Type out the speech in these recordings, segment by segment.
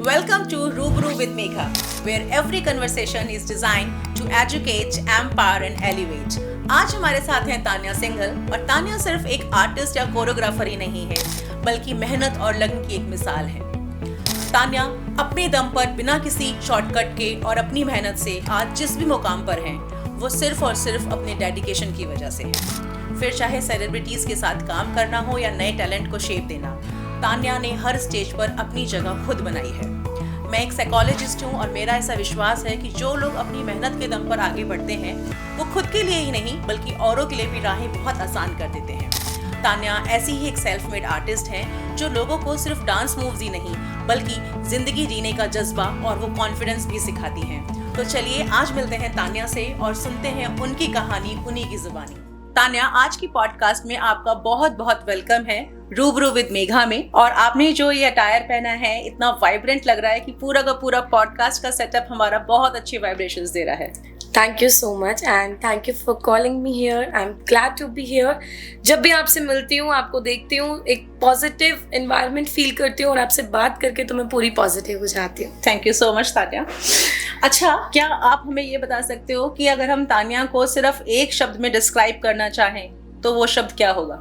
Welcome to Rubru with Megha, where every conversation is designed to educate, empower and elevate. आज हमारे साथ हैं तान्या सिंघल और तान्या सिर्फ एक आर्टिस्ट या कोरियोग्राफर ही नहीं है, बल्कि मेहनत और लगन की एक मिसाल है। तान्या अपने दम पर बिना किसी शॉर्टकट के और अपनी मेहनत से आज जिस भी मुकाम पर हैं, वो सिर्फ और सिर्फ अपने डेडिकेशन की वजह से है। फिर चाहे सेलिब्रिटीज के साथ काम करना हो या नए टैलेंट को शेप देना, तान्या ने हर स्टेज पर अपनी जगह खुद बनाई है। मैं एक साइकोलॉजिस्ट हूँ और मेरा ऐसा विश्वास है कि जो लोग अपनी मेहनत के दम पर आगे बढ़ते हैं, वो खुद के लिए ही नहीं बल्कि औरों के लिए भी राहें बहुत आसान कर देते हैं। तान्या ऐसी ही एक सेल्फ मेड आर्टिस्ट हैं जो लोगों को सिर्फ डांस मूव्स ही नहीं बल्कि जिंदगी जीने का जज्बा और वो कॉन्फिडेंस भी सिखाती हैं। तो चलिए आज मिलते हैं तान्या से और सुनते हैं उनकी कहानी उन्हीं की जुबानी। तान्या, आज की पॉडकास्ट में आपका बहुत बहुत वेलकम है रूबरू विद मेघा में। और आपने जो ये अटायर पहना है इतना वाइब्रेंट लग रहा है कि पूरा का पूरा पॉडकास्ट का सेटअप हमारा बहुत अच्छी वाइब्रेशंस दे रहा है। Thank you so much and thank you for calling me here. I am glad to be here. जब भी आपसे मिलती हूँ, आपको देखती हूँ, एक पॉजिटिव एनवायरनमेंट फील करती हूँ और आपसे बात करके तो मैं पूरी पॉजिटिव हो जाती हूँ। Thank you so much Tanya. अच्छा, क्या आप हमें ये बता सकते हो कि अगर हम तान्या को सिर्फ एक शब्द में डिस्क्राइब करना चाहें तो वो शब्द क्या होगा?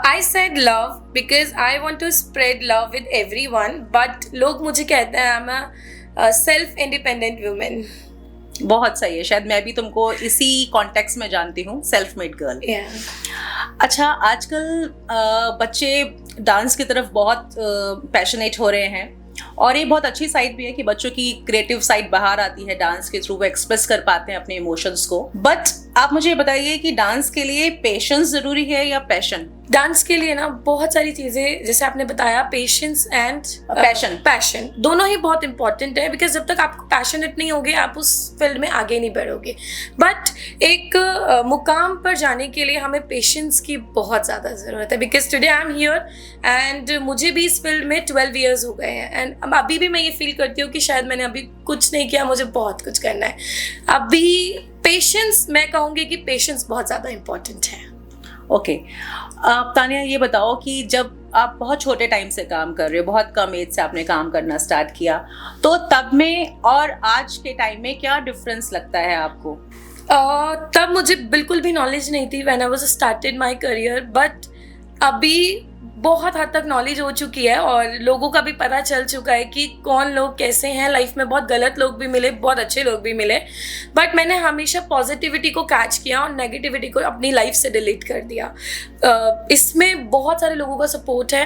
I said love because I want to spread love with everyone, but लोग मुझे कहते हैं I'm a self independent woman. बहुत सही है। शायद मैं भी तुमको इसी कॉन्टेक्स्ट में जानती हूँ, सेल्फ मेड गर्ल। अच्छा, आजकल बच्चे डांस की तरफ बहुत पैशनेट हो रहे हैं और ये बहुत अच्छी साइड भी है कि बच्चों की क्रिएटिव साइड बाहर आती है, डांस के थ्रू वो एक्सप्रेस कर पाते हैं अपने इमोशंस को। बट आप मुझे बताइए कि डांस के लिए पेशेंस जरूरी है या पैशन? डांस के लिए ना बहुत सारी चीज़ें, जैसे आपने बताया, पेशेंस एंड पैशन दोनों ही बहुत इंपॉर्टेंट है। बिकॉज जब तक आपको पैशनेट नहीं होगे आप उस फील्ड में आगे नहीं बढ़ोगे। बट एक मुकाम पर जाने के लिए हमें पेशेंस की बहुत ज़्यादा ज़रूरत है। Because today I am here and मुझे भी इस फील्ड में 12 ईयर्स हो गए हैं एंड अब अभी भी मैं ये फील करती हूँ कि शायद मैंने अभी कुछ नहीं किया, मुझे बहुत कुछ करना है अभी। पेशेंस, मैं कहूँगी कि पेशेंस बहुत ज़्यादा इम्पॉर्टेंट है। ओके, तान्या ये बताओ कि जब आप बहुत छोटे टाइम से काम कर रहे हो, बहुत कम एज से आपने काम करना स्टार्ट किया, तो तब में और आज के टाइम में क्या डिफरेंस लगता है आपको? तब मुझे बिल्कुल भी नॉलेज नहीं थी when I was started my career, but अभी बहुत हद तक नॉलेज हो चुकी है और लोगों का भी पता चल चुका है कि कौन लोग कैसे हैं। लाइफ में बहुत गलत लोग भी मिले, बहुत अच्छे लोग भी मिले, बट मैंने हमेशा पॉजिटिविटी को कैच किया और नेगेटिविटी को अपनी लाइफ से डिलीट कर दिया। इसमें बहुत सारे लोगों का सपोर्ट है।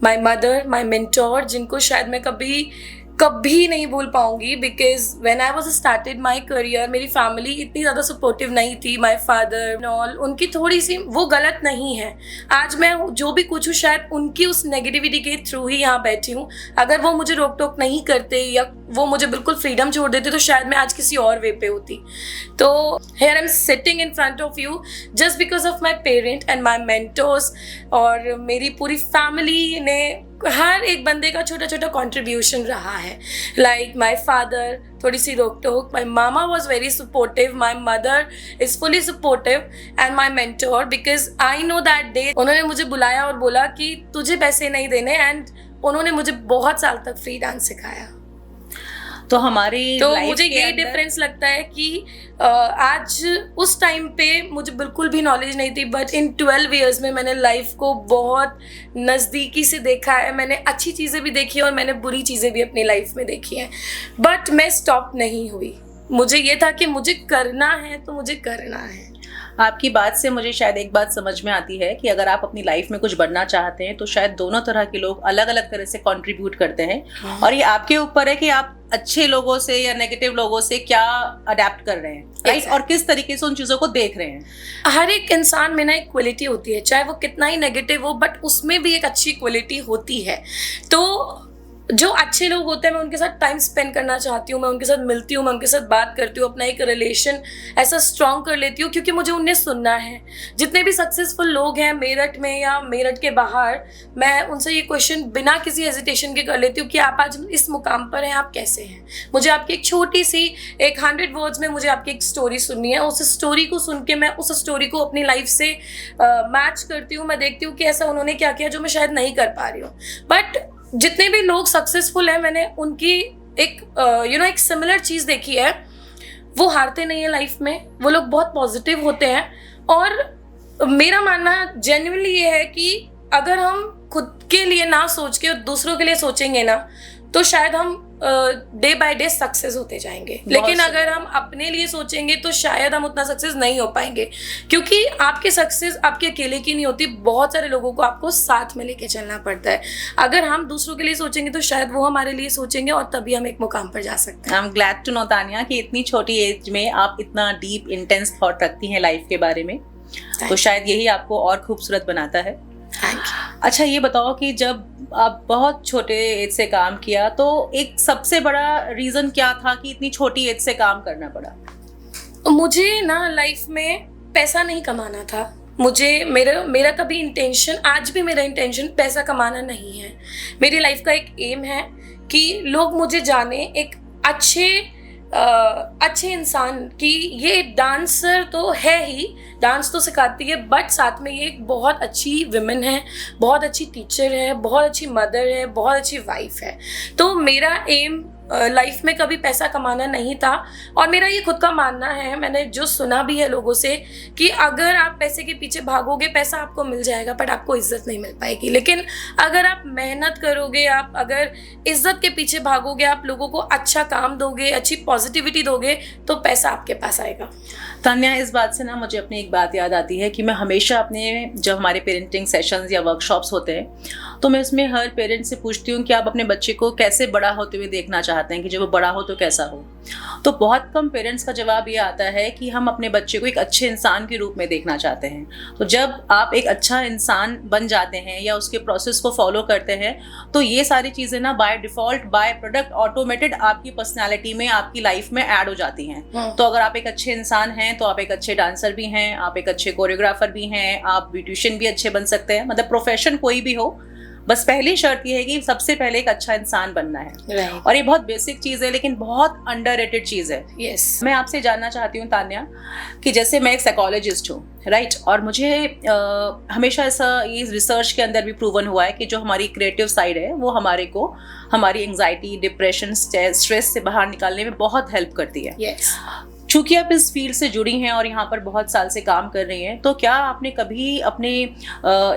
माय मदर, माय मेंटोर, जिनको शायद मैं कभी नहीं भूल पाऊंगी। Because when I was started my career, मेरी फैमिली इतनी ज़्यादा सपोर्टिव नहीं थी। माय फादर ऑल, उनकी थोड़ी सी वो गलत नहीं है। आज मैं जो भी कुछ हूँ शायद उनकी उस नेगेटिविटी के थ्रू ही यहाँ बैठी हूँ। अगर वो मुझे रोक टोक नहीं करते या वो मुझे बिल्कुल फ्रीडम छोड़ देते तो शायद मैं आज किसी और वे पे होती। तो here I am sitting in front of you just because of my parent and my mentors. और मेरी पूरी फैमिली ने, हर एक बंदे का छोटा छोटा कंट्रीब्यूशन रहा है। लाइक माय फादर, थोड़ी सी रोक टोक, my mama was very supportive, my mother is fully supportive and my mentor, because I know that day उन्होंने मुझे बुलाया और बोला कि तुझे पैसे नहीं देने, एंड उन्होंने मुझे बहुत साल तक फ्री डांस सिखाया। तो मुझे ये डिफरेंस लगता है कि आज उस टाइम पे मुझे बिल्कुल भी नॉलेज नहीं थी, बट इन 12 ईयर्स में मैंने लाइफ को बहुत नज़दीकी से देखा है। मैंने अच्छी चीज़ें भी देखी और मैंने बुरी चीज़ें भी अपनी लाइफ में देखी हैं, बट मैं स्टॉप नहीं हुई। मुझे ये था कि मुझे करना है तो मुझे करना है। आपकी बात से मुझे शायद एक बात समझ में आती है कि अगर आप अपनी लाइफ में कुछ बढ़ना चाहते हैं तो शायद दोनों तरह के लोग अलग अलग तरह से कंट्रीब्यूट करते हैं और ये आपके ऊपर है कि आप अच्छे लोगों से या नेगेटिव लोगों से क्या अडेप्ट कर रहे हैं, राइट? और किस तरीके से उन चीज़ों को देख रहे हैं। हर एक इंसान में ना एक क्वालिटी होती है, चाहे वो कितना ही नेगेटिव हो, बट उसमें भी एक अच्छी क्वालिटी होती है। तो जो अच्छे लोग होते हैं मैं उनके साथ टाइम स्पेंड करना चाहती हूँ, मैं उनके साथ मिलती हूँ, मैं उनके साथ बात करती हूँ, अपना एक रिलेशन ऐसा स्ट्रॉन्ग कर लेती हूँ क्योंकि मुझे उन्हें सुनना है। जितने भी सक्सेसफुल लोग हैं मेरठ में या मेरठ के बाहर, मैं उनसे ये क्वेश्चन बिना किसी हेजिटेशन के कर लेती हूँ कि आप आज इस मुकाम पर हैं, आप कैसे हैं। मुझे आपकी एक छोटी सी 100 वर्ड्स में मुझे आपकी एक स्टोरी सुननी है। उस स्टोरी को सुन के मैं उस स्टोरी को अपनी लाइफ से मैच करती हूँ। मैं देखती हूँ कि ऐसा उन्होंने क्या किया जो मैं शायद नहीं कर पा रही हूँ। बट जितने भी लोग सक्सेसफुल हैं, मैंने उनकी एक एक सिमिलर चीज़ देखी है। वो हारते नहीं है लाइफ में, वो लोग बहुत पॉजिटिव होते हैं। और मेरा मानना जेन्युइनली ये है कि अगर हम खुद के लिए ना सोच के दूसरों के लिए सोचेंगे ना, तो शायद हम डे बाय डे सक्सेस होते जाएंगे। लेकिन अगर हम अपने लिए सोचेंगे तो शायद हम उतना सक्सेस नहीं हो पाएंगे, क्योंकि आपकी सक्सेस आपके अकेले की नहीं होती, बहुत सारे लोगों को आपको साथ में लेके चलना पड़ता है। अगर हम दूसरों के लिए सोचेंगे तो शायद वो हमारे लिए सोचेंगे, और तभी हम एक मुकाम पर जा सकते हैं। I am glad to know Tania कि इतनी छोटी एज में आप इतना डीप इंटेंस थॉट रखती हैं लाइफ के बारे में, तो शायद यही आपको और खूबसूरत बनाता है। अच्छा, ये बताओ कि जब आप बहुत छोटे एज से काम किया तो एक सबसे बड़ा रीजन क्या था कि इतनी छोटी एज से काम करना पड़ा? मुझे ना लाइफ में पैसा नहीं कमाना था। मेरा कभी इंटेंशन, आज भी मेरा इंटेंशन पैसा कमाना नहीं है। मेरी लाइफ का एक एम है कि लोग मुझे जाने एक अच्छे इंसान की। ये डांसर तो है ही, डांस तो सिखाती है, बट साथ में ये एक बहुत अच्छी विमेन है, बहुत अच्छी टीचर है, बहुत अच्छी मदर है, बहुत अच्छी वाइफ है। तो मेरा एम लाइफ में कभी पैसा कमाना नहीं था। और मेरा ये खुद का मानना है, मैंने जो सुना भी है लोगों से, कि अगर आप पैसे के पीछे भागोगे, पैसा आपको मिल जाएगा बट आपको इज्जत नहीं मिल पाएगी। लेकिन अगर आप मेहनत करोगे, आप अगर इज्जत के पीछे भागोगे, आप लोगों को अच्छा काम दोगे, अच्छी पॉजिटिविटी दोगे, तो पैसा आपके पास आएगा। तान्या, इस बात से ना मुझे अपनी एक बात याद आती है कि मैं हमेशा अपने, जब हमारे पेरेंटिंग सेशंस या वर्कशॉप्स होते हैं, तो मैं उसमें हर पेरेंट से पूछती हूँ कि आप अपने बच्चे को कैसे बड़ा होते हुए देखना चाहते हैं, कि जब वो बड़ा हो तो कैसा हो। तो बहुत कम पेरेंट्स का जवाब ये आता है कि हम अपने बच्चे को एक अच्छे इंसान के रूप में देखना चाहते हैं। तो जब आप एक अच्छा इंसान बन जाते हैं या उसके प्रोसेस को फॉलो करते हैं, तो ये सारी चीज़ें ना by default, by product, automated आपकी पर्सनैलिटी में, आपकी लाइफ में ऐड हो जाती हैं। तो अगर आप एक अच्छे इंसान हैं तो आप एक अच्छे डांसर भी हैं, आप एक अच्छे कोरियोग्राफर भी हैं, आप ब्यूटिशियन भी अच्छे बन सकते हैं। मतलब प्रोफेशन कोई भी हो, बस पहली शर्त ये है कि सबसे पहले एक अच्छा इंसान बनना है। और ये बहुत बेसिक चीज़ है, लेकिन बहुत अंडररेटेड चीज़ है। मैं आपसे जानना चाहती हूँ तान्या, कि जैसे मैं एक साइकोलॉजिस्ट हूँ, राइट, और मुझे हमेशा ऐसा ये रिसर्च के अंदर भी प्रूवन हुआ है कि जो हमारी क्रिएटिव साइड है वो हमारी एंग्जाइटी, डिप्रेशन, स्ट्रेस से बाहर निकालने में बहुत हेल्प करती है। चूंकि आप इस फील्ड से जुड़ी हैं और यहाँ पर बहुत साल से काम कर रही हैं, तो क्या आपने कभी अपने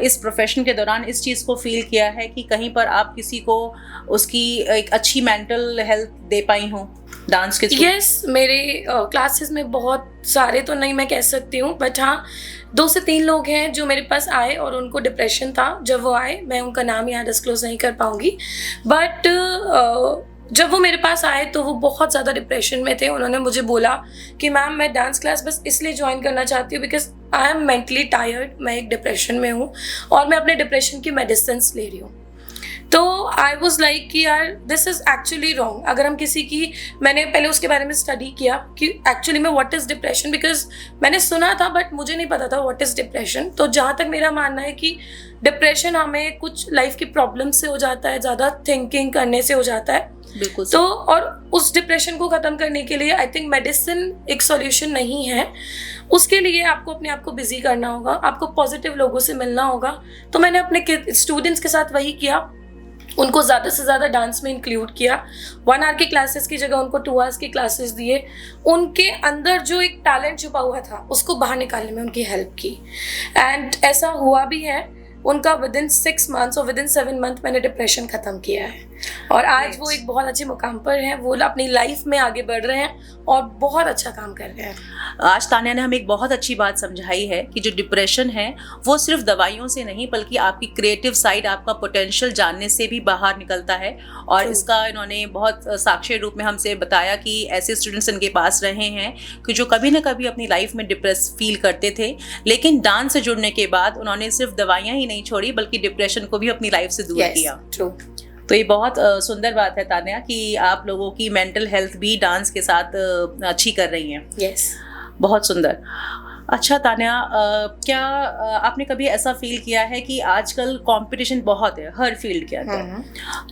इस प्रोफेशन के दौरान इस चीज़ को फील किया है कि कहीं पर आप किसी को उसकी एक अच्छी मेंटल हेल्थ दे पाई हो डांस के थ्रू? यस, मेरे क्लासेस में बहुत सारे तो नहीं मैं कह सकती हूँ, बट हाँ 2 से 3 लोग हैं जो मेरे पास आए और उनको डिप्रेशन था। जब वो आए, मैं उनका नाम यहाँ डिस्क्लोज नहीं कर पाऊँगी, बट जब वो मेरे पास आए तो वो बहुत ज़्यादा डिप्रेशन में थे। उन्होंने मुझे बोला कि मैम, मैं डांस क्लास बस इसलिए ज्वाइन करना चाहती हूँ because I am mentally tired, मैं एक डिप्रेशन में हूँ और मैं अपने डिप्रेशन की मेडिसिन ले रही हूँ। तो आई वॉज लाइक कि यार दिस इज़ एक्चुअली रॉन्ग। अगर हम किसी की, मैंने पहले उसके बारे में स्टडी किया कि एक्चुअली में व्हाट इज़ डिप्रेशन, बिकॉज मैंने सुना था बट मुझे नहीं पता था व्हाट इज़ डिप्रेशन। तो जहाँ तक मेरा मानना है कि डिप्रेशन हमें कुछ लाइफ की प्रॉब्लम से हो जाता है, ज़्यादा थिंकिंग करने से हो जाता है। बिल्कुल। तो और उस डिप्रेशन को ख़त्म करने के लिए आई थिंक मेडिसिन एक सॉल्यूशन नहीं है। उसके लिए आपको अपने आप को बिजी करना होगा, आपको पॉजिटिव लोगों से मिलना होगा। तो मैंने अपने स्टूडेंट्स के साथ वही किया, उनको ज़्यादा से ज़्यादा डांस में इंक्लूड किया। 1 आवर की क्लासेस की जगह उनको 2 आवर्स की क्लासेस दिए। उनके अंदर जो एक टैलेंट छुपा हुआ था उसको बाहर निकालने में उनकी हेल्प की, एंड ऐसा हुआ भी है। उनका विदिन 6 मंथ्स और विदिन 7 मंथ मैंने डिप्रेशन ख़त्म किया है और आज वो एक बहुत अच्छे मुकाम पर हैं। वो अपनी लाइफ में आगे बढ़ रहे हैं और बहुत अच्छा काम कर रहे हैं। आज तान्या ने हमें एक बहुत अच्छी बात समझाई है कि जो डिप्रेशन है वो सिर्फ दवाइयों से नहीं, बल्कि आपकी क्रिएटिव साइड, आपका पोटेंशियल जानने से भी बाहर निकलता है। और इसका इन्होंने बहुत साक्ष्य रूप में हमसे बताया कि ऐसे स्टूडेंट्स इनके पास रहे हैं कि जो कभी ना कभी अपनी लाइफ में डिप्रेस फील करते थे, लेकिन डांस से जुड़ने के बाद उन्होंने सिर्फ दवाइयाँ ही नहीं छोड़ी बल्कि डिप्रेशन को भी अपनी लाइफ से दूर किया। तो ये बहुत सुंदर बात है तान्या कि आप लोगों की मेंटल हेल्थ भी डांस के साथ अच्छी कर रही हैं। बहुत सुंदर। अच्छा तान्या, क्या आपने कभी ऐसा फील किया है कि आजकल कंपटीशन बहुत है हर फील्ड के अंदर,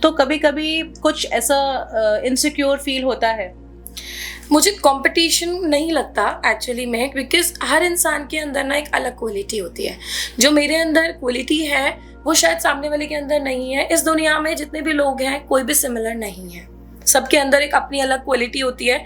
तो कभी कभी कुछ ऐसा इनसिक्योर फील होता है? मुझे कंपटीशन नहीं लगता एक्चुअली में, बिकॉज हर इंसान के अंदर ना एक अलग क्वालिटी होती है। जो मेरे अंदर क्वालिटी है वो शायद सामने वाले के अंदर नहीं है। इस दुनिया में जितने भी लोग हैं कोई भी सिमिलर नहीं है, सबके अंदर एक अपनी अलग क्वालिटी होती है।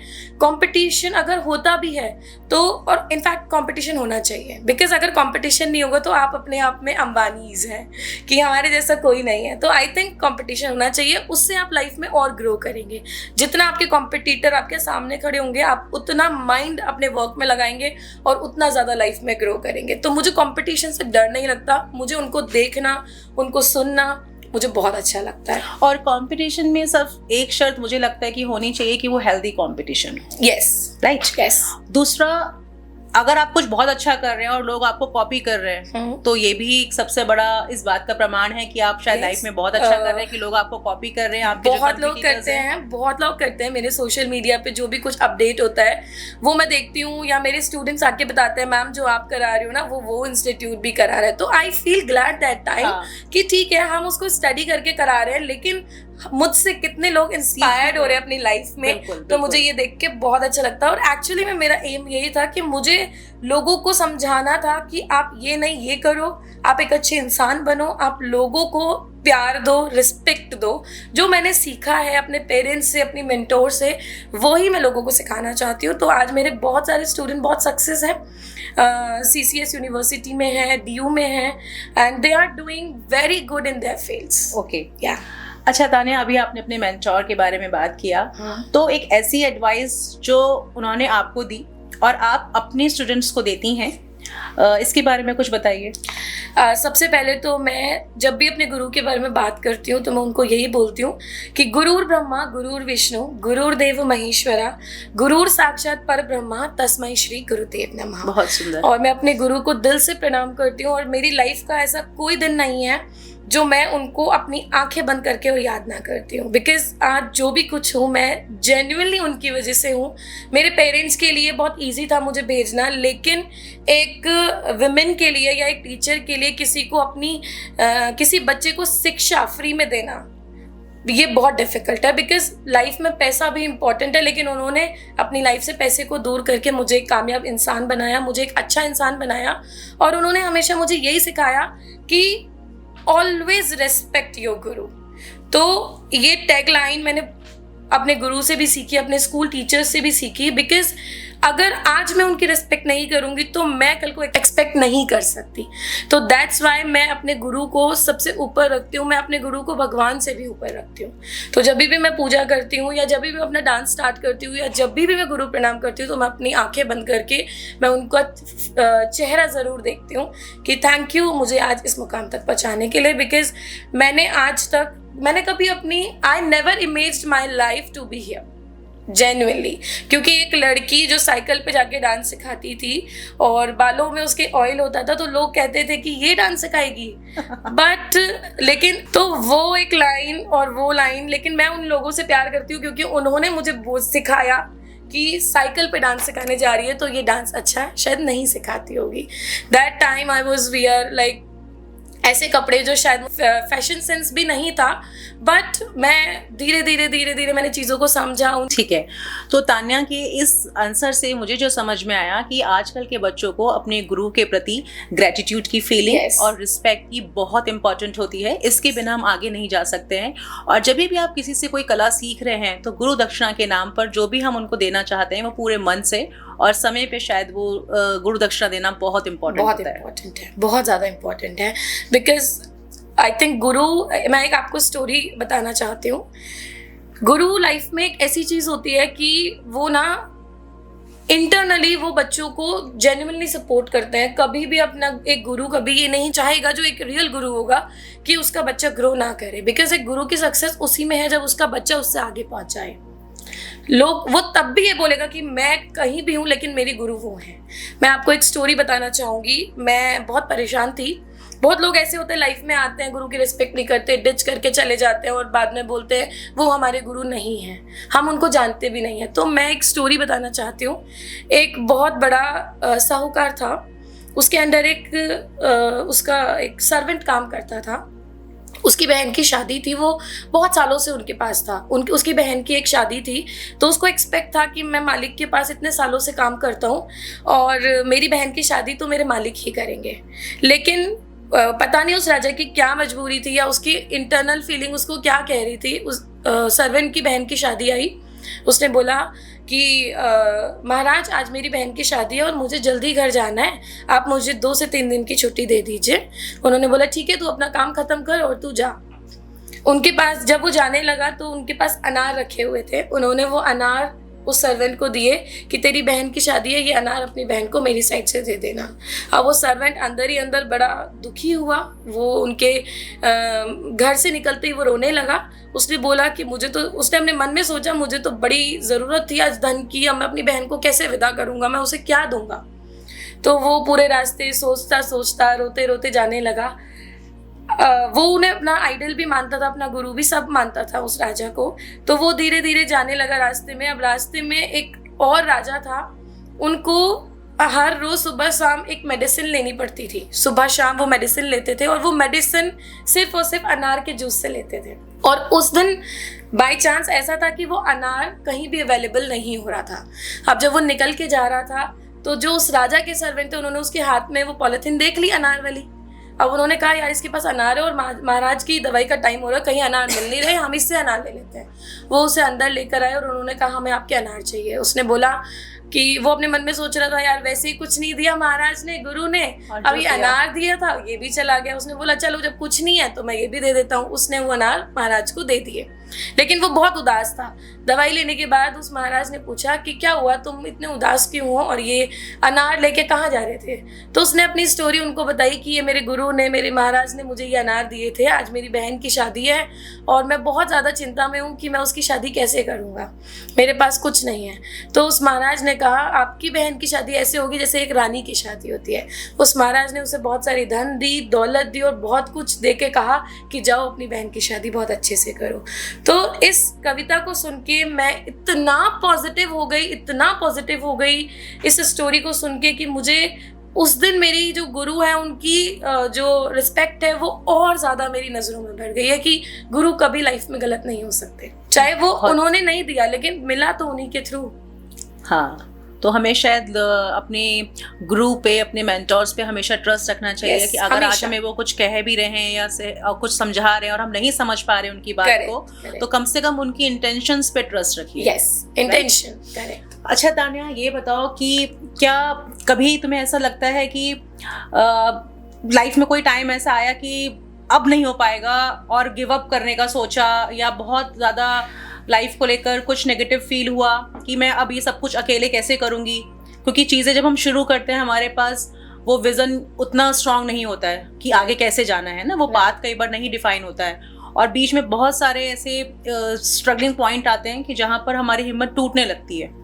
कंपटीशन अगर होता भी है तो, और इनफैक्ट कंपटीशन होना चाहिए, बिकॉज अगर कंपटीशन नहीं होगा तो आप अपने आप में अंबानीज हैं कि हमारे जैसा कोई नहीं है। तो आई थिंक कंपटीशन होना चाहिए, उससे आप लाइफ में और ग्रो करेंगे। जितना आपके कॉम्पिटिटर आपके सामने खड़े होंगे आप उतना माइंड अपने वर्क में लगाएंगे और उतना ज़्यादा लाइफ में ग्रो करेंगे। तो मुझे कंपटीशन से डर नहीं लगता, मुझे उनको देखना, उनको सुनना मुझे बहुत अच्छा लगता है। और कंपटीशन में सिर्फ एक शर्त मुझे लगता है कि होनी चाहिए कि वो हेल्दी कंपटीशन हो। Yes, right. यस। दूसरा, अगर आप कुछ बहुत अच्छा कर रहे हैं और लोग आपको कॉपी कर रहे हैं तो ये भी एक सबसे बड़ा इस बात का प्रमाण है कि आप शायद लाइफ में बहुत अच्छा कर रहे हैं कि लोग आपको कॉपी कर रहे हैं। आपके बहुत लोग करते हैं, बहुत लोग करते हैं। मेरे सोशल मीडिया पे जो भी कुछ अपडेट होता है वो मैं देखती हूँ, या मेरे स्टूडेंट्स आके बताते हैं मैम जो आप करा रही हो ना वो इंस्टीट्यूट भी करा रहा है। तो I feel glad that time कि ठीक है हम उसको स्टडी करके करा रहे हैं, लेकिन मुझसे कितने लोग इंस्पायर्ड हो रहे हैं अपनी लाइफ में। बिल्कुल। तो मुझे ये देख के बहुत अच्छा लगता है। और एक्चुअली में मेरा एम यही था कि मुझे लोगों को समझाना था कि आप ये नहीं ये करो, आप एक अच्छे इंसान बनो, आप लोगों को प्यार दो, रिस्पेक्ट दो। जो मैंने सीखा है अपने पेरेंट्स से, अपनी मेंटोर से, वही मैं लोगों को सिखाना चाहती हूँ। तो आज मेरे बहुत सारे स्टूडेंट बहुत सक्सेस हैं, CCS यूनिवर्सिटी में है, DU में है, and they are doing very good in their fields. Okay, yeah अच्छा तान्या, अभी आपने अपने मेंटोर के बारे में बात किया, तो एक ऐसी एडवाइस जो उन्होंने आपको दी और आप अपने स्टूडेंट्स को देती हैं, इसके बारे में कुछ बताइए। सबसे पहले तो मैं जब भी अपने गुरु के बारे में बात करती हूँ तो मैं उनको यही बोलती हूँ कि गुरुर ब्रह्मा गुरुर विष्णु गुरुर्देव महेश्वरा गुरुर साक्षात पर ब्रह्मा तस्मै श्री गुरुदेव नमः। बहुत सुंदर। और मैं अपने गुरु को दिल से प्रणाम करती हूँ, और मेरी लाइफ का ऐसा कोई दिन नहीं है जो मैं उनको अपनी आंखें बंद करके और याद ना करती हूँ। बिकॉज आज जो भी कुछ हूँ मैं जेन्युइनली उनकी वजह से हूँ। मेरे पेरेंट्स के लिए बहुत इजी था मुझे भेजना, लेकिन एक विमेन के लिए या एक टीचर के लिए किसी को अपनी किसी बच्चे को शिक्षा फ्री में देना ये बहुत डिफिकल्ट है। बिकॉज लाइफ में पैसा भी इम्पॉर्टेंट है, लेकिन उन्होंने अपनी लाइफ से पैसे को दूर करके मुझे एक कामयाब इंसान बनाया, मुझे एक अच्छा इंसान बनाया। और उन्होंने हमेशा मुझे यही सिखाया कि ऑलवेज रेस्पेक्ट योर गुरु। तो ये टैग लाइन मैंने अपने गुरु से भी सीखी, अपने स्कूल टीचर्स से भी सीखी। बिकॉज अगर आज मैं उनकी रिस्पेक्ट नहीं करूंगी तो मैं कल को एक्सपेक्ट नहीं कर सकती। तो दैट्स वाई मैं अपने गुरु को सबसे ऊपर रखती हूँ। मैं अपने गुरु को भगवान से भी ऊपर रखती हूँ। तो जब भी मैं पूजा करती हूँ या जब भी मैं अपना डांस स्टार्ट करती हूँ या जब भी मैं गुरु प्रणाम करती हूँ तो मैं अपनी आंखें बंद करके मैं उनका चेहरा ज़रूर देखती हूँ कि थैंक यू मुझे आज इस मुकाम तक पहुँचाने के लिए। बिकॉज मैंने कभी अपनी I never imaged my life to be here genuinely. क्योंकि एक लड़की जो साइकिल पे जाके डांस सिखाती थी और बालों में उसके ऑयल होता था तो लोग कहते थे कि ये डांस सिखाएगी बट लेकिन तो वो एक लाइन और वो लाइन, लेकिन मैं उन लोगों से प्यार करती हूँ क्योंकि उन्होंने मुझे वो सिखाया कि साइकिल पे डांस सिखाने जा रही है तो ये डांस अच्छा है, शायद नहीं सिखाती होगी। That time I was wear like ऐसे कपड़े जो शायद फैशन सेंस भी नहीं था, बट मैं धीरे धीरे मैंने चीज़ों को समझा। ठीक है, तो तान्या के इस आंसर से मुझे जो समझ में आया कि आजकल के बच्चों को अपने गुरु के प्रति ग्रेटिट्यूड की फीलिंग और रिस्पेक्ट की बहुत इंपॉर्टेंट होती है। इसके बिना हम आगे नहीं जा सकते हैं। और जब भी आप किसी से कोई कला सीख रहे हैं तो गुरु दक्षिणा के नाम पर जो भी हम उनको देना चाहते हैं वो पूरे मन से और समय पे शायद वो गुरु दक्षिणा देना बहुत इम्पोर्टेंट है, बहुत ज़्यादा इम्पोर्टेंट है। बिकॉज आई थिंक गुरु, मैं एक आपको स्टोरी बताना चाहती हूँ। गुरु लाइफ में एक ऐसी चीज़ होती है कि वो ना इंटरनली वो बच्चों को जेन्युइनली सपोर्ट करते हैं। कभी भी अपना एक गुरु कभी ये नहीं चाहेगा जो एक रियल गुरु होगा कि उसका बच्चा ग्रो ना करे। बिकॉज एक गुरु की सक्सेस उसी में है जब उसका बच्चा उससे आगे पहुँच जाए। लोग वो तब भी ये बोलेगा कि मैं कहीं भी हूँ लेकिन मेरी गुरु वो हैं। मैं आपको एक स्टोरी बताना चाहूँगी। मैं बहुत परेशान थी। बहुत लोग ऐसे होते हैं लाइफ में आते हैं, गुरु की रिस्पेक्ट नहीं करते, डिच करके चले जाते हैं और बाद में बोलते हैं वो हमारे गुरु नहीं हैं, हम उनको जानते भी नहीं हैं। तो मैं एक स्टोरी बताना चाहती हूँ। एक बहुत बड़ा साहूकार था, उसके अंडर उसका एक सर्वेंट काम करता था। उसकी बहन की शादी थी, वो बहुत सालों से उनके पास था। उसकी बहन की एक शादी थी तो उसको एक्सपेक्ट था कि मैं मालिक के पास इतने सालों से काम करता हूँ और मेरी बहन की शादी तो मेरे मालिक ही करेंगे। लेकिन पता नहीं उस राजा की क्या मजबूरी थी या उसकी इंटरनल फीलिंग उसको क्या कह रही थी, उस सर्वेंट की बहन की शादी आई, उसने बोला कि महाराज आज मेरी बहन की शादी है और मुझे जल्दी घर जाना है, आप मुझे 2 से 3 दिन की छुट्टी दे दीजिए। उन्होंने बोला ठीक है, तू अपना काम ख़त्म कर और तू जा। उनके पास जब वो जाने लगा तो उनके पास अनार रखे हुए थे, उन्होंने वो अनार उस सर्वेंट को दिए कि तेरी बहन की शादी है, ये अनार अपनी बहन को मेरी साइड से दे देना। अब वो सर्वेंट अंदर ही अंदर बड़ा दुखी हुआ, वो उनके घर से निकलते ही वो रोने लगा। उसने बोला कि उसने अपने मन में सोचा मुझे तो बड़ी ज़रूरत थी आज धन की, अब मैं अपनी बहन को कैसे विदा करूँगा, मैं उसे क्या दूँगा। तो वो पूरे रास्ते सोचता सोचता रोते रोते जाने लगा। वो उन्हें अपना आइडल भी मानता था, अपना गुरु भी, सब मानता था उस राजा को। तो वो धीरे धीरे जाने लगा रास्ते में। अब रास्ते में एक और राजा था, उनको हर रोज सुबह शाम एक मेडिसिन लेनी पड़ती थी। सुबह शाम वो मेडिसिन लेते थे और वो मेडिसिन सिर्फ और सिर्फ अनार के जूस से लेते थे। और उस दिन बाय चांस ऐसा था कि वो अनार कहीं भी अवेलेबल नहीं हो रहा था। अब जब वो निकल के जा रहा था तो जो उस राजा के सर्वेंट थे उन्होंने उसके हाथ में वो पॉलिथीन देख ली अनार वाली। अब उन्होंने कहा यार इसके पास अनार है और महाराज की दवाई का टाइम हो रहा है, कहीं अनार मिल नहीं रहे, हम इससे अनार ले लेते हैं। वो उसे अंदर लेकर आए और उन्होंने कहा हमें आपके अनार चाहिए। उसने बोला कि वो अपने मन में सोच रहा था यार वैसे ही कुछ नहीं दिया महाराज ने, गुरु ने, अब ये अनार दिया था ये भी चला गया। उसने बोला चलो जब कुछ नहीं है तो मैं ये भी दे देता हूँ। उसने वो अनार महाराज को दे दिए, लेकिन वो बहुत उदास था। दवाई लेने के बाद उस महाराज ने पूछा कि क्या हुआ, तुम इतने उदास क्यों हो और ये अनार लेके कहाँ जा रहे थे। तो उसने अपनी स्टोरी उनको बताई कि ये मेरे गुरु ने, मेरे महाराज ने मुझे ये अनार दिए थे, आज मेरी बहन की शादी है और मैं बहुत ज़्यादा चिंता में हूँ कि मैं उसकी शादी कैसे करूँगा, मेरे पास कुछ नहीं है। तो उस महाराज ने कहा आपकी बहन की शादी ऐसे होगी जैसे एक रानी की शादी होती है। उस महाराज ने उसे बहुत सारी धन दी, दौलत दी और बहुत कुछ दे के कहा कि जाओ अपनी बहन की शादी बहुत अच्छे से करो। तो इस कविता को सुन के मैं इतना पॉजिटिव हो गई इस स्टोरी को सुन के कि मुझे उस दिन मेरी जो गुरु है उनकी जो रिस्पेक्ट है वो और ज़्यादा मेरी नज़रों में बढ़ गई है कि गुरु कभी लाइफ में गलत नहीं हो सकते, चाहे वो उन्होंने नहीं दिया लेकिन मिला तो उन्हीं के थ्रू। हाँ, तो हमें शायद अपने गुरु पे, अपने मेंटोर्स पे हमेशा ट्रस्ट रखना चाहिए कि अगर आज हमें वो कुछ कह भी रहे हैं या कुछ समझा रहे हैं और हम नहीं समझ पा रहे उनकी बात को, तो कम से कम उनकी इंटेंशंस पे ट्रस्ट रखिए। Intention correct. अच्छा तान्या, ये बताओ कि क्या कभी तुम्हें ऐसा लगता है कि लाइफ में कोई टाइम ऐसा आया कि अब नहीं हो पाएगा और गिव अप करने का सोचा, या बहुत ज़्यादा लाइफ को लेकर कुछ नेगेटिव फील हुआ कि मैं अब ये सब कुछ अकेले कैसे करूँगी? क्योंकि चीज़ें जब हम शुरू करते हैं हमारे पास वो विज़न उतना स्ट्रांग नहीं होता है कि आगे कैसे जाना है ना, वो बात कई बार नहीं डिफाइन होता है और बीच में बहुत सारे ऐसे स्ट्रगलिंग पॉइंट आते हैं कि जहाँ पर हमारी हिम्मत टूटने लगती है।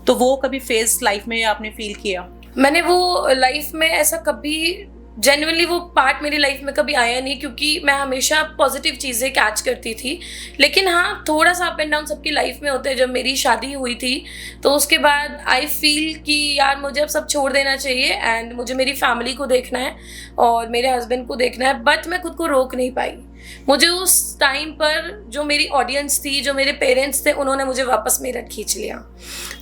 तो वो कभी फेज लाइफ में आपने फील किया? मैंने वो लाइफ में ऐसा कभी जेन्युइनली वो पार्ट मेरी लाइफ में कभी आया नहीं, क्योंकि मैं हमेशा पॉजिटिव चीज़ें कैच करती थी। लेकिन हाँ, थोड़ा सा अप एंड डाउन सबकी लाइफ में होते हैं। जब मेरी शादी हुई थी तो उसके बाद आई फील कि यार मुझे अब सब छोड़ देना चाहिए एंड मुझे मेरी फैमिली को देखना है और मेरे हस्बैंड को देखना है, बट मैं खुद को रोक नहीं पाई। मुझे उस टाइम पर जो मेरी ऑडियंस थी, जो मेरे पेरेंट्स थे, उन्होंने मुझे वापस मेरा खींच लिया।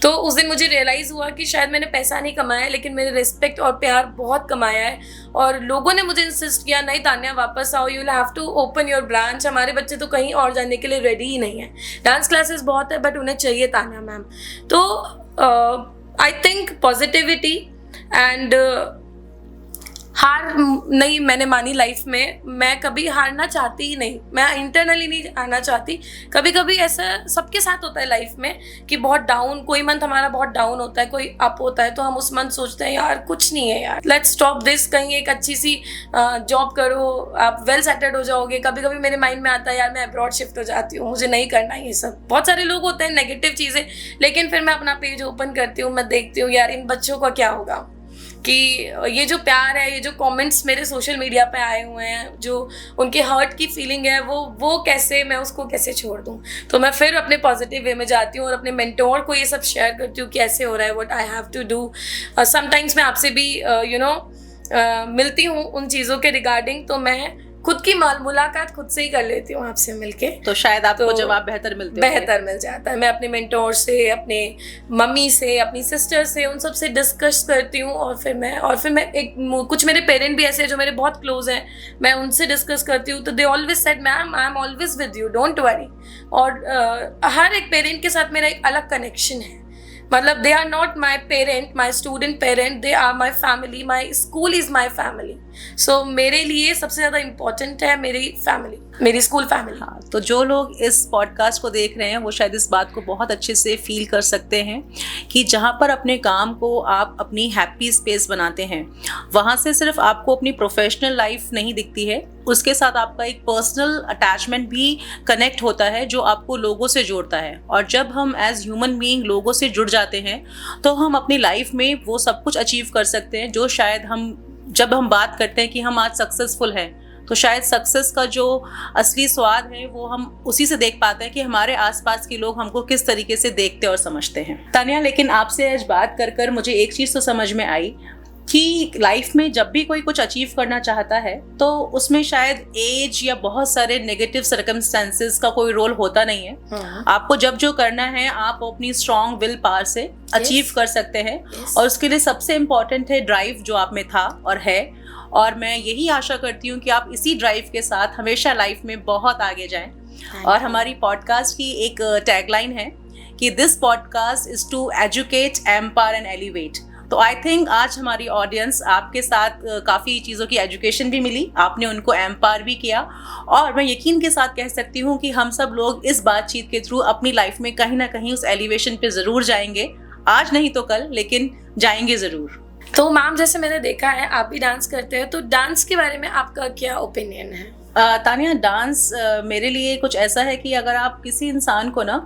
तो उस दिन मुझे रियलाइज़ हुआ कि शायद मैंने पैसा नहीं कमाया लेकिन मैंने रिस्पेक्ट और प्यार बहुत कमाया है। और लोगों ने मुझे इंसिस्ट किया नहीं तान्या वापस आओ, you will have to open your branch. हमारे बच्चे तो कहीं और जाने के लिए रेडी ही नहीं है, डांस क्लासेस बहुत है बट उन्हें चाहिए तान्या मैम। तो आई थिंक पॉजिटिविटी एंड हार नहीं मैंने मानी लाइफ में। मैं कभी हारना चाहती ही नहीं, मैं इंटरनली नहीं हारना चाहती। कभी कभी ऐसा सबके साथ होता है लाइफ में कि बहुत डाउन, कोई मंथ हमारा बहुत डाउन होता है, कोई अप होता है, तो हम उस मंथ सोचते हैं यार कुछ नहीं है यार, लेट्स स्टॉप दिस, कहीं एक अच्छी सी जॉब करो, आप वेल सेटल्ड हो जाओगे। कभी कभी मेरे माइंड में आता है यार मैं अब्रॉड शिफ्ट हो जाती हूँ, मुझे नहीं करना ये सब। बहुत सारे लोग होते हैं नेगेटिव चीज़ें, लेकिन फिर मैं अपना पेज ओपन करती हूँ, मैं देखती हूँ यार इन बच्चों का क्या होगा, कि ये जो प्यार है, ये जो कमेंट्स मेरे सोशल मीडिया पे आए हुए हैं, जो उनके हर्ट की फीलिंग है, वो कैसे मैं उसको कैसे छोड़ दूँ। तो मैं फिर अपने पॉजिटिव वे में जाती हूँ और अपने मेंटोर को ये सब शेयर करती हूँ कि ऐसे हो रहा है, what I have to do. Sometimes मैं आपसे भी मिलती हूँ उन चीज़ों के रिगार्डिंग, तो मैं खुद की मुलाकात खुद से ही कर लेती हूँ आपसे मिलके, तो शायद आपको तो जवाब बेहतर मिलते होंगे। बेहतर मिल जाता है। मैं अपने मेंटोर से, अपने मम्मी से, अपनी सिस्टर से, उन सब से डिस्कस करती हूँ, और फिर मैं कुछ मेरे पेरेंट भी ऐसे हैं जो मेरे बहुत क्लोज हैं, मैं उनसे डिस्कस करती हूँ, तो they always said ma'am I am always with you, don't worry. और हर एक पेरेंट के साथ मेरा एक अलग कनेक्शन है, मतलब they are not my parent, my student parent, they are my family, my school is my family. So मेरे लिए सबसे ज़्यादा इम्पोर्टेंट है मेरी फैमिली, मेरी स्कूल फैमिली। हाँ, तो जो लोग इस पॉडकास्ट को देख रहे हैं वो शायद इस बात को बहुत अच्छे से फील कर सकते हैं कि जहाँ पर अपने काम को आप अपनी हैप्पी स्पेस बनाते हैं, वहाँ से सिर्फ आपको अपनी प्रोफेशनल लाइफ नहीं दिखती है, उसके साथ आपका एक पर्सनल अटैचमेंट भी कनेक्ट होता है जो आपको लोगों से जोड़ता है। और जब हम एज ह्यूमन बीइंग लोगों से जुड़ जाते हैं तो हम अपनी लाइफ में वो सब कुछ अचीव कर सकते हैं जो शायद जब हम बात करते हैं कि हम आज सक्सेसफुल हैं, तो शायद सक्सेस का जो असली स्वाद है वो हम उसी से देख पाते हैं कि हमारे आसपास के लोग हमको किस तरीके से देखते और समझते हैं। तानिया, लेकिन आपसे आज बात कर कर मुझे एक चीज़ तो समझ में आई कि लाइफ में जब भी कोई कुछ अचीव करना चाहता है तो उसमें शायद एज या बहुत सारे नेगेटिव सर्कमस्टेंसेस का कोई रोल होता नहीं है। आपको जब जो करना है आप अपनी स्ट्रॉन्ग विल पावर से अचीव कर सकते हैं, और उसके लिए सबसे इम्पोर्टेंट है ड्राइव जो आप में था और है। और मैं यही आशा करती हूँ कि आप इसी ड्राइव के साथ हमेशा लाइफ में बहुत आगे जाएं। और हमारी पॉडकास्ट की एक टैगलाइन है कि this podcast is to educate, empower and elevate. तो आई थिंक आज हमारी ऑडियंस आपके साथ काफ़ी चीज़ों की एजुकेशन भी मिली, आपने उनको एम्पावर भी किया, और मैं यकीन के साथ कह सकती हूँ कि हम सब लोग इस बातचीत के थ्रू अपनी लाइफ में कहीं ना कहीं उस एलिवेशन पे ज़रूर जाएंगे, आज नहीं तो कल, लेकिन जाएंगे ज़रूर। तो मैम, जैसे मैंने देखा है आप भी डांस करते हैं, तो डांस के बारे में आपका क्या ओपिनियन है? तानिया, डांस मेरे लिए कुछ ऐसा है कि अगर आप किसी इंसान को ना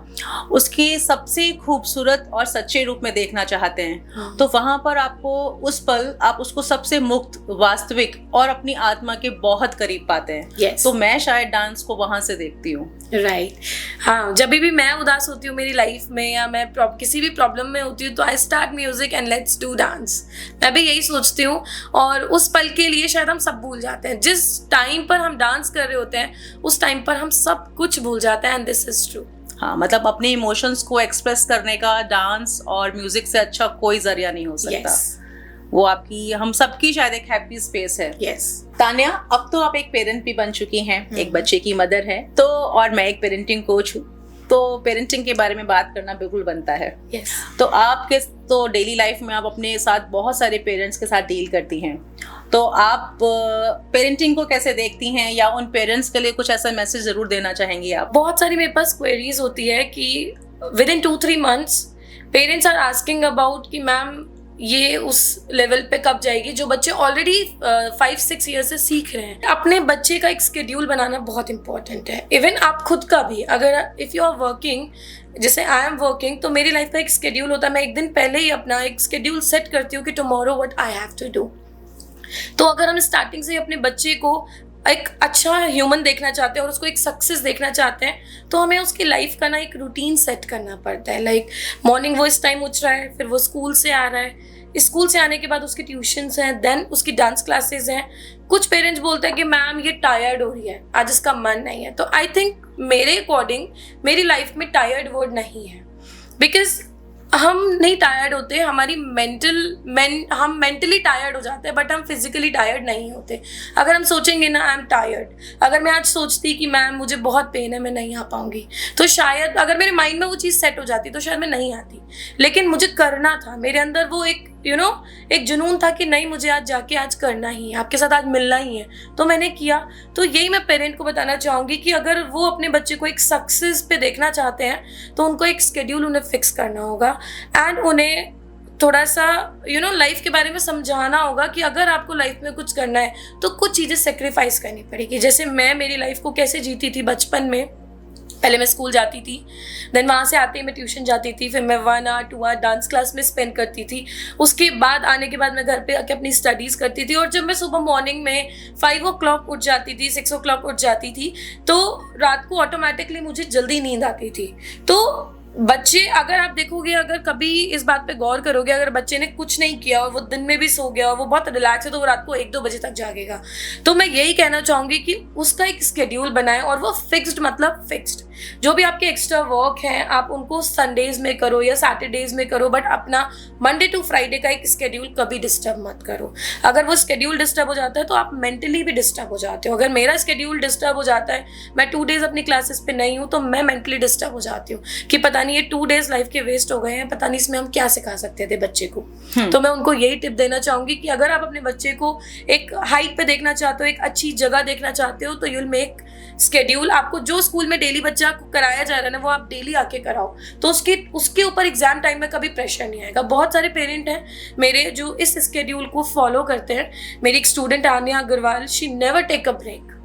उसके सबसे खूबसूरत और सच्चे रूप में देखना चाहते हैं तो वहाँ पर आपको उस पल आप उसको सबसे मुक्त, वास्तविक और अपनी आत्मा के बहुत करीब पाते हैं। yes. तो मैं शायद डांस को वहाँ से देखती हूँ। राइट हाँ, जब भी मैं उदास होती हूँ मेरी लाइफ में, या मैं किसी भी प्रॉब्लम में होती हूँ, तो I start music and let's do dance. मैं भी यही सोचती हूँ, और उस पल के लिए शायद हम सब भूल जाते हैं। जिस टाइम पर हम डांस कर रहे होते हैं उस टाइम पर हम सब कुछ भूल जाते हैं, एंड दिस इज ट्रू। हाँ, मतलब अपने इमोशंस को एक्सप्रेस करने का डांस और म्यूजिक से अच्छा कोई जरिया नहीं हो सकता। yes. वो आपकी, हम सबकी शायद एक हैप्पी स्पेस है। yes. तानिया, अब तो आप एक पेरेंट भी बन चुकी हैं, एक बच्चे की मदर है, तो और मैं एक पेरेंटिंग कोच हूँ, तो पेरेंटिंग के बारे में बात करना बिल्कुल बनता है। yes. तो आपके तो डेली लाइफ में आप अपने साथ बहुत सारे पेरेंट्स के साथ डील करती हैं, तो आप पेरेंटिंग को कैसे देखती हैं, या उन पेरेंट्स के लिए कुछ ऐसा मैसेज ज़रूर देना चाहेंगी आप? बहुत सारी मेरे पास क्वेरीज होती है कि within 2-3 months parents are asking about कि मैम ये उस लेवल पे कब जाएगी जो बच्चे ऑलरेडी 5-6 ईयर से सीख रहे हैं। अपने बच्चे का एक स्केड्यूल बनाना बहुत इंपॉर्टेंट है। इवन आप खुद का भी, अगर इफ़ यू आर वर्किंग, जैसे आई एम वर्किंग, तो मेरी लाइफ का एक स्केड्यूल होता है। मैं एक दिन पहले ही अपना एक स्केड्यूल सेट करती हूँ कि tomorrow what I have to do. तो अगर हम स्टार्टिंग से अपने बच्चे को एक अच्छा ह्यूमन देखना चाहते हैं और उसको एक सक्सेस देखना चाहते हैं, तो हमें उसकी लाइफ का ना एक रूटीन सेट करना पड़ता है। लाइक मॉर्निंग वो इस टाइम उठ रहा है, फिर वो स्कूल से आ रहा है, स्कूल से आने के बाद उसकी ट्यूशन्स हैं, देन उसकी डांस क्लासेस हैं। कुछ पेरेंट्स बोलते हैं कि मैम ये टायर्ड हो रही है, आज इसका मन नहीं है। तो आई थिंक मेरे अकॉर्डिंग मेरी लाइफ में टायर्ड वर्ड नहीं है, बिकॉज हम नहीं टायर्ड होते, हमारी हम मेंटली टायर्ड हो जाते हैं, बट हम फिजिकली टायर्ड नहीं होते। अगर हम सोचेंगे ना आई एम टायर्ड, अगर मैं आज सोचती कि मैम मुझे बहुत पेन है, मैं नहीं आ पाऊंगी, तो शायद अगर मेरे माइंड में वो चीज़ सेट हो जाती तो शायद मैं नहीं आती। लेकिन मुझे करना था, मेरे अंदर वो एक एक जुनून था कि नहीं, मुझे आज जाके आज करना ही है, आपके साथ आज मिलना ही है, तो मैंने किया। तो यही मैं पेरेंट को बताना चाहूँगी कि अगर वो अपने बच्चे को एक सक्सेस पे देखना चाहते हैं तो उनको एक स्केड्यूल उन्हें फिक्स करना होगा, एंड उन्हें थोड़ा सा लाइफ के बारे में समझाना होगा कि अगर आपको लाइफ में कुछ करना है तो कुछ चीज़ें सेक्रीफाइस करनी पड़ेगी। जैसे मैं मेरी लाइफ को कैसे जीती थी बचपन में, पहले मैं स्कूल जाती थी, देन वहाँ से आते ही मैं ट्यूशन जाती थी, फिर मैं 1 hour 2 hour डांस क्लास में स्पेंड करती थी। उसके बाद आने के बाद मैं घर पे आके अपनी स्टडीज़ करती थी, और जब मैं सुबह मॉर्निंग में 5 o'clock उठ जाती थी, 6 o'clock उठ जाती थी, तो रात को ऑटोमेटिकली मुझे जल्दी नींद आती थी। तो बच्चे, अगर आप देखोगे, अगर कभी इस बात पे गौर करोगे, अगर बच्चे ने कुछ नहीं किया और वो दिन में भी सो गया और वो बहुत रिलैक्स है, तो वो रात को 1-2 बजे तक जागेगा। तो मैं यही कहना चाहूँगी कि उसका एक स्केड्यूल बनाएं, और वो फिक्स्ड, मतलब फिक्स्ड। जो भी आपके एक्स्ट्रा वर्क हैं आप उनको संडेज में करो या सैटरडेज में करो, बट अपना मंडे टू फ्राइडे का एक स्केड्यूल कभी डिस्टर्ब मत करो। अगर वो स्केड्यूल डिस्टर्ब हो जाता है तो आप मेंटली भी डिस्टर्ब हो जाते हो। अगर मेरा स्केड्यूल डिस्टर्ब हो जाता है, मैं 2 डेज अपनी क्लासेस पे नहीं हूँ, तो मैं मेंटली डिस्टर्ब हो जाती हूँ कि पता नहीं ये 2 डेज लाइफ के वेस्ट हो गए हैं, पता नहीं इसमें हम क्या सिखा सकते थे बच्चे को। तो मैं उनको यही टिप देना चाहूंगी कि अगर आप अपने बच्चे को एक हाइट पे देखना चाहते हो, एक अच्छी जगह देखना चाहते हो, तो यूल मेक स्केड्यूल। आपको जो स्कूल में डेली बच्चा को कराया जा रहा है ना, वो आप डेली आके कराओ, तो उसके ऊपर एग्जाम टाइम में कभी प्रेशर नहीं आएगा। बहुत सारे पेरेंट हैं मेरे जो इस स्केड्यूल को फॉलो करते हैं। मेरी एक student Anya Agarwal, she never take a break.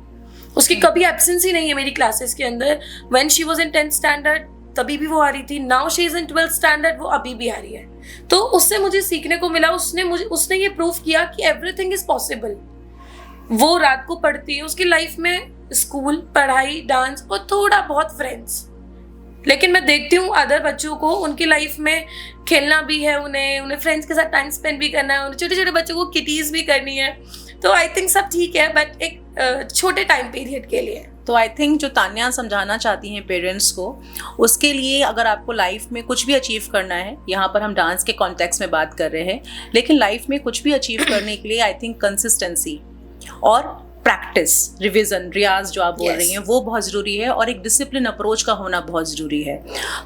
उसकी कभी एब्सेंस ही नहीं है मेरी क्लासेस के अंदर। When she was in 10th standard तभी भी वो आ रही थी, now she is in 12th standard, वो अभी भी आ रही है। तो उससे मुझे सीखने को मिला, उसने ये प्रूव किया कि एवरीथिंग इज पॉसिबल। वो रात को पढ़ती है, उसकी लाइफ में स्कूल, पढ़ाई, डांस और थोड़ा बहुत फ्रेंड्स। लेकिन मैं देखती हूँ अदर बच्चों को, उनकी लाइफ में खेलना भी है, उन्हें फ्रेंड्स के साथ टाइम स्पेंड भी करना है, उन्हें छोटे छोटे बच्चों को किटीज भी करनी है। तो आई थिंक सब ठीक है, बट एक छोटे टाइम पीरियड के लिए। तो आई थिंक जो तान्या समझाना चाहती हैं पेरेंट्स को, उसके लिए अगर आपको लाइफ में कुछ भी अचीव करना है, यहाँ पर हम डांस के कॉन्टेक्स्ट में बात कर रहे हैं, लेकिन लाइफ में कुछ भी अचीव करने के लिए आई थिंक कंसिस्टेंसी और प्रैक्टिस, रिवीजन, रियाज जो आप बोल रही हैं, वो बहुत ज़रूरी है, और एक डिसिप्लिन अप्रोच का होना बहुत ज़रूरी है।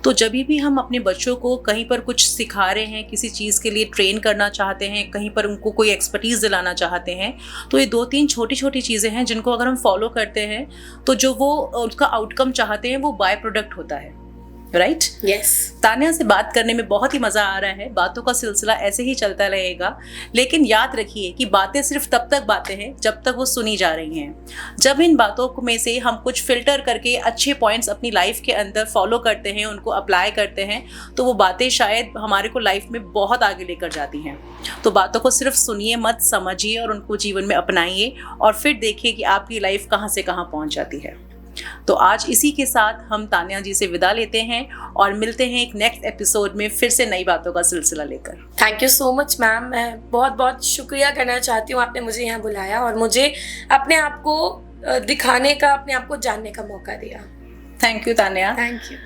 तो जब भी हम अपने बच्चों को कहीं पर कुछ सिखा रहे हैं, किसी चीज़ के लिए ट्रेन करना चाहते हैं, कहीं पर उनको कोई एक्सपर्टीज़ दिलाना चाहते हैं, तो ये 2-3 छोटी छोटी चीज़ें हैं जिनको अगर हम फॉलो करते हैं तो जो वो उसका आउटकम चाहते हैं वो बाय प्रोडक्ट होता है। राइट? यस। तान्या से बात करने में बहुत ही मज़ा आ रहा है। बातों का सिलसिला ऐसे ही चलता रहेगा, लेकिन याद रखिए कि बातें सिर्फ तब तक बातें हैं जब तक वो सुनी जा रही हैं। जब इन बातों में से हम कुछ फिल्टर करके अच्छे पॉइंट्स अपनी लाइफ के अंदर फॉलो करते हैं, उनको अप्लाई करते हैं, तो वो बातें शायद हमारे को लाइफ में बहुत आगे लेकर जाती हैं। तो बातों को सिर्फ सुनिए मत, समझिए और उनको जीवन में अपनाइए, और फिर देखिए कि आपकी लाइफ कहाँ से कहाँ पहुँच जाती है। तो आज इसी के साथ हम तान्या जी से विदा लेते हैं और मिलते हैं एक नेक्स्ट एपिसोड में फिर से नई बातों का सिलसिला लेकर। Thank you so much ma'am. मैं बहुत बहुत शुक्रिया करना चाहती हूँ, आपने मुझे यहाँ बुलाया और मुझे अपने आप को दिखाने का, अपने आप को जानने का मौका दिया। Thank you Tanya. Thank you.